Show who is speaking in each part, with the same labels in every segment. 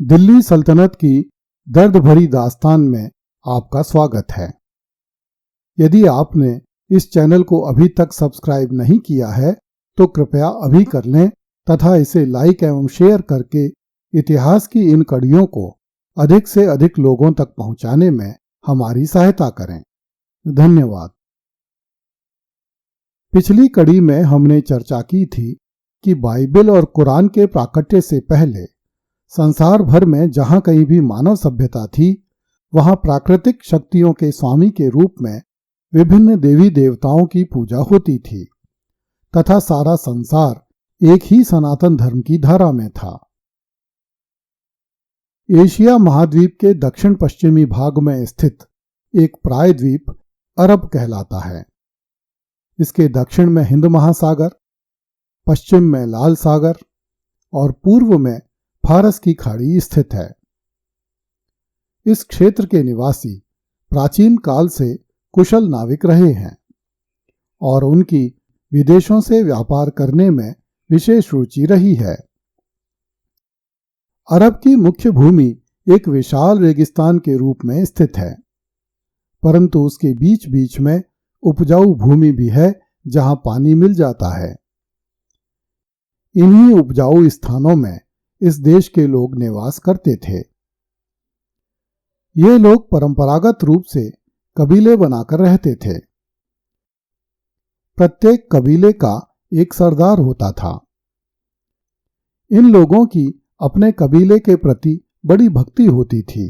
Speaker 1: दिल्ली सल्तनत की दर्द भरी दास्तान में आपका स्वागत है। यदि आपने इस चैनल को अभी तक सब्सक्राइब नहीं किया है तो कृपया अभी कर लें तथा इसे लाइक एवं शेयर करके इतिहास की इन कड़ियों को अधिक से अधिक लोगों तक पहुंचाने में हमारी सहायता करें। धन्यवाद। पिछली कड़ी में हमने चर्चा की थी कि बाइबल और कुरान के प्राकट्य से पहले संसार भर में जहां कहीं भी मानव सभ्यता थी वहां प्राकृतिक शक्तियों के स्वामी के रूप में विभिन्न देवी देवताओं की पूजा होती थी तथा सारा संसार एक ही सनातन धर्म की धारा में था। एशिया महाद्वीप के दक्षिण पश्चिमी भाग में स्थित एक प्रायद्वीप अरब कहलाता है। इसके दक्षिण में हिंद महासागर, पश्चिम में लाल सागर और पूर्व में फारस की खाड़ी स्थित है। इस क्षेत्र के निवासी प्राचीन काल से कुशल नाविक रहे हैं और उनकी विदेशों से व्यापार करने में विशेष रुचि रही है। अरब की मुख्य भूमि एक विशाल रेगिस्तान के रूप में स्थित है, परंतु उसके बीच बीच में उपजाऊ भूमि भी है जहां पानी मिल जाता है। इन्हीं उपजाऊ स्थानों में इस देश के लोग निवास करते थे। ये लोग परंपरागत रूप से कबीले बनाकर रहते थे। प्रत्येक कबीले का एक सरदार होता था। इन लोगों की अपने कबीले के प्रति बड़ी भक्ति होती थी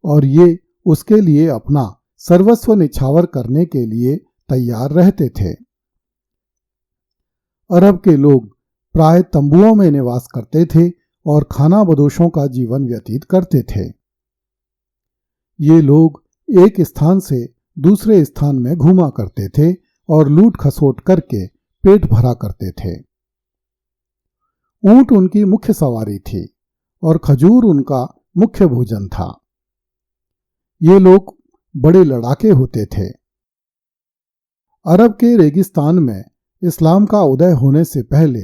Speaker 1: और ये उसके लिए अपना सर्वस्व निछावर करने के लिए तैयार रहते थे। अरब के लोग प्राय तंबुओं में निवास करते थे और खाना बदोशों का जीवन व्यतीत करते थे। ये लोग एक स्थान से दूसरे स्थान में घूमा करते थे और लूट खसोट करके पेट भरा करते थे। ऊंट उनकी मुख्य सवारी थी और खजूर उनका मुख्य भोजन था। ये लोग बड़े लड़ाके होते थे। अरब के रेगिस्तान में इस्लाम का उदय होने से पहले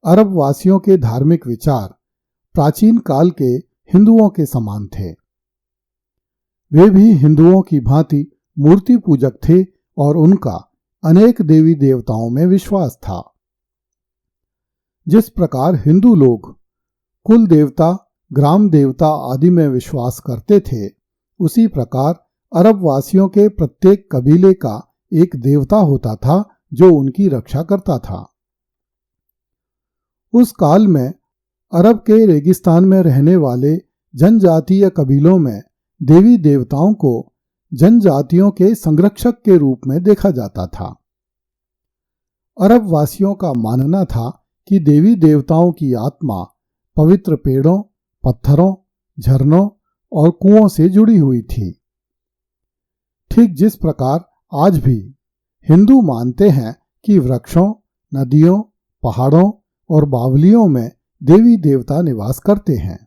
Speaker 1: अरब वासियों के धार्मिक विचार प्राचीन काल के हिंदुओं के समान थे। वे भी हिंदुओं की भांति मूर्ति पूजक थे और उनका अनेक देवी देवताओं में विश्वास था। जिस प्रकार हिंदू लोग कुल देवता, ग्राम देवता आदि में विश्वास करते थे, उसी प्रकार अरब वासियों के प्रत्येक कबीले का एक देवता होता था जो उनकी रक्षा करता था। उस काल में अरब के रेगिस्तान में रहने वाले जनजातीय कबीलों में देवी देवताओं को जनजातियों के संरक्षक के रूप में देखा जाता था। अरब वासियों का मानना था कि देवी देवताओं की आत्मा पवित्र पेड़ों, पत्थरों, झरनों और कुओं से जुड़ी हुई थी। ठीक जिस प्रकार आज भी हिंदू मानते हैं कि वृक्षों, नदियों, पहाड़ों और बावलियों में देवी देवता निवास करते हैं।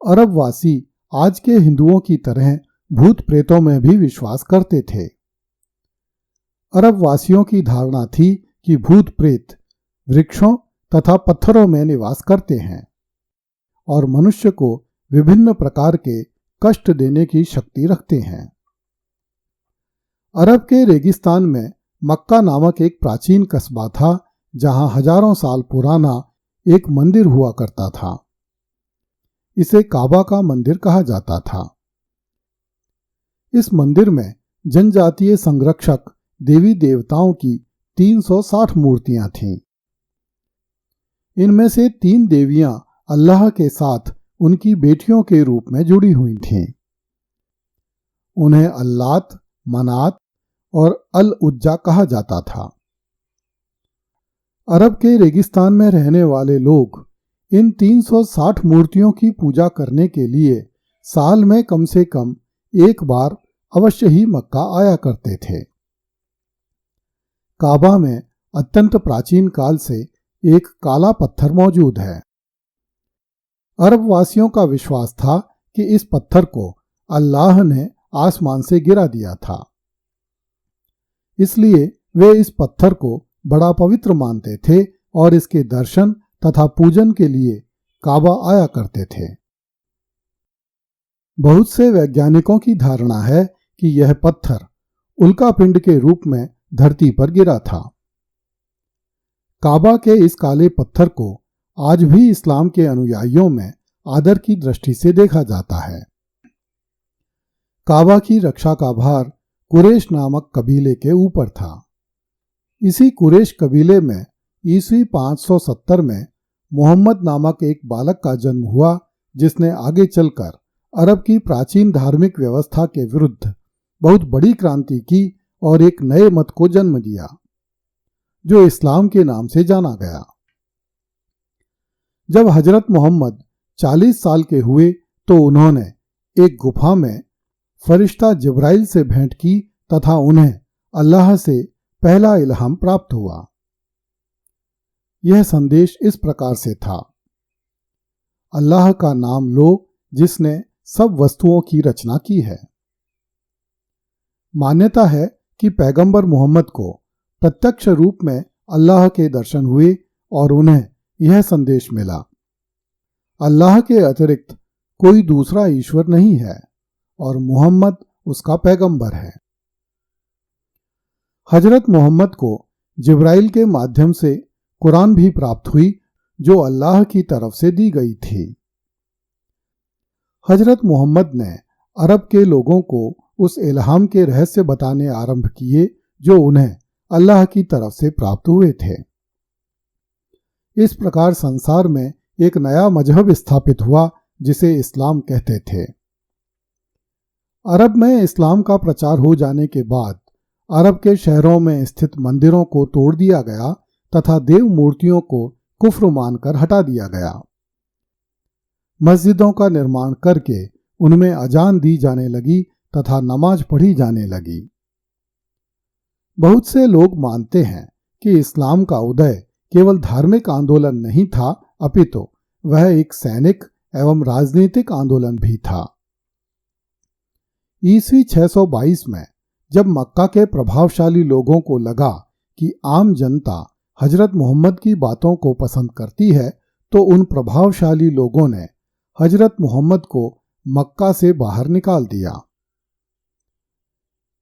Speaker 1: अरबवासी आज के हिंदुओं की तरह भूत प्रेतों में भी विश्वास करते थे। अरबवासियों की धारणा थी कि भूत प्रेत वृक्षों तथा पत्थरों में निवास करते हैं और मनुष्य को विभिन्न प्रकार के कष्ट देने की शक्ति रखते हैं। अरब के रेगिस्तान में मक्का नामक एक प्राचीन कस्बा था जहां हजारों साल पुराना एक मंदिर हुआ करता था। इसे काबा का मंदिर कहा जाता था। इस मंदिर में जनजातीय संरक्षक देवी देवताओं की 360 मूर्तियां थीं। इनमें से 3 देवियां अल्लाह के साथ उनकी बेटियों के रूप में जुड़ी हुई थीं। उन्हें अल्लात, मनात और अल उज्जा कहा जाता था। अरब के रेगिस्तान में रहने वाले लोग इन 360 मूर्तियों की पूजा करने के लिए साल में कम से कम एक बार अवश्य ही मक्का आया करते थे। काबा में अत्यंत प्राचीन काल से एक काला पत्थर मौजूद है। अरब वासियों का विश्वास था कि इस पत्थर को अल्लाह ने आसमान से गिरा दिया था, इसलिए वे इस पत्थर को बड़ा पवित्र मानते थे और इसके दर्शन तथा पूजन के लिए काबा आया करते थे। बहुत से वैज्ञानिकों की धारणा है कि यह पत्थर उल्कापिंड के रूप में धरती पर गिरा था। काबा के इस काले पत्थर को आज भी इस्लाम के अनुयायियों में आदर की दृष्टि से देखा जाता है। काबा की रक्षा का भार कुरैश नामक कबीले के ऊपर था। इसी कुरैश कबीले में ईस्वी 570 में मोहम्मद नामक एक बालक का जन्म हुआ, जिसने आगे चलकर अरब की प्राचीन धार्मिक व्यवस्था के विरुद्ध बहुत बड़ी क्रांति की और एक नए मत को जन्म दिया, जो इस्लाम के नाम से जाना गया। जब हजरत मोहम्मद 40 साल के हुए तो उन्होंने एक गुफा में फरिश्ता जिब्राइल से भेंट की तथा उन्हें अल्लाह से पहला इल्हाम प्राप्त हुआ। यह संदेश इस प्रकार से था: अल्लाह का नाम लो जिसने सब वस्तुओं की रचना की है। मान्यता है कि पैगंबर मोहम्मद को प्रत्यक्ष रूप में अल्लाह के दर्शन हुए और उन्हें यह संदेश मिला: अल्लाह के अतिरिक्त कोई दूसरा ईश्वर नहीं है और मोहम्मद उसका पैगंबर है। हजरत मोहम्मद को जिब्राइल के माध्यम से कुरान भी प्राप्त हुई, जो अल्लाह की तरफ से दी गई थी। हजरत मोहम्मद ने अरब के लोगों को उस इल्हाम के रहस्य बताने आरंभ किए जो उन्हें अल्लाह की तरफ से प्राप्त हुए थे। इस प्रकार संसार में एक नया मजहब स्थापित हुआ जिसे इस्लाम कहते थे। अरब में इस्लाम का प्रचार हो जाने के बाद अरब के शहरों में स्थित मंदिरों को तोड़ दिया गया तथा देव मूर्तियों को कुफ्र मानकर हटा दिया गया। मस्जिदों का निर्माण करके उनमें अजान दी जाने लगी तथा नमाज पढ़ी जाने लगी। बहुत से लोग मानते हैं कि इस्लाम का उदय केवल धार्मिक आंदोलन नहीं था, अपितु वह एक सैनिक एवं राजनीतिक आंदोलन भी था। ईस्वी 622 में जब मक्का के प्रभावशाली लोगों को लगा कि आम जनता हजरत मोहम्मद की बातों को पसंद करती है, तो उन प्रभावशाली लोगों ने हजरत मोहम्मद को मक्का से बाहर निकाल दिया।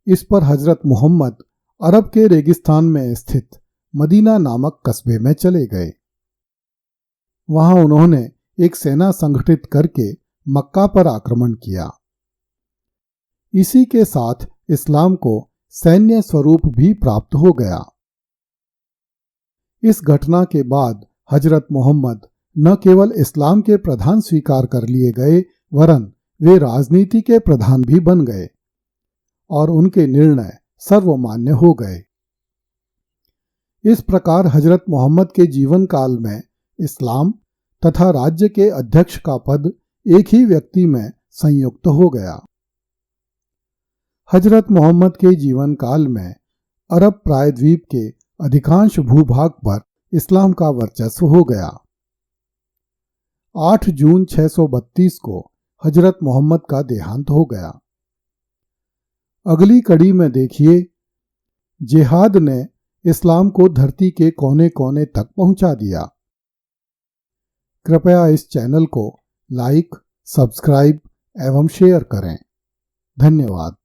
Speaker 1: इस पर हजरत मोहम्मद अरब के रेगिस्तान में स्थित मदीना नामक कस्बे में चले गए। वहां उन्होंने एक सेना संगठित करके मक्का पर आक्रमण किया। इसी के साथ इस्लाम को सैन्य स्वरूप भी प्राप्त हो गया। इस घटना के बाद हजरत मोहम्मद न केवल इस्लाम के प्रधान स्वीकार कर लिए गए, वरन वे राजनीति के प्रधान भी बन गए और उनके निर्णय सर्वमान्य हो गए। इस प्रकार हजरत मोहम्मद के जीवन काल में इस्लाम तथा राज्य के अध्यक्ष का पद एक ही व्यक्ति में संयुक्त हो गया। हजरत मोहम्मद के जीवन काल में अरब प्रायद्वीप के अधिकांश भूभाग पर इस्लाम का वर्चस्व हो गया। 8 जून 632 को हजरत मोहम्मद का देहांत हो गया। अगली कड़ी में देखिए, जिहाद ने इस्लाम को धरती के कोने कोने तक पहुंचा दिया। कृपया इस चैनल को लाइक, सब्सक्राइब एवं शेयर करें। धन्यवाद।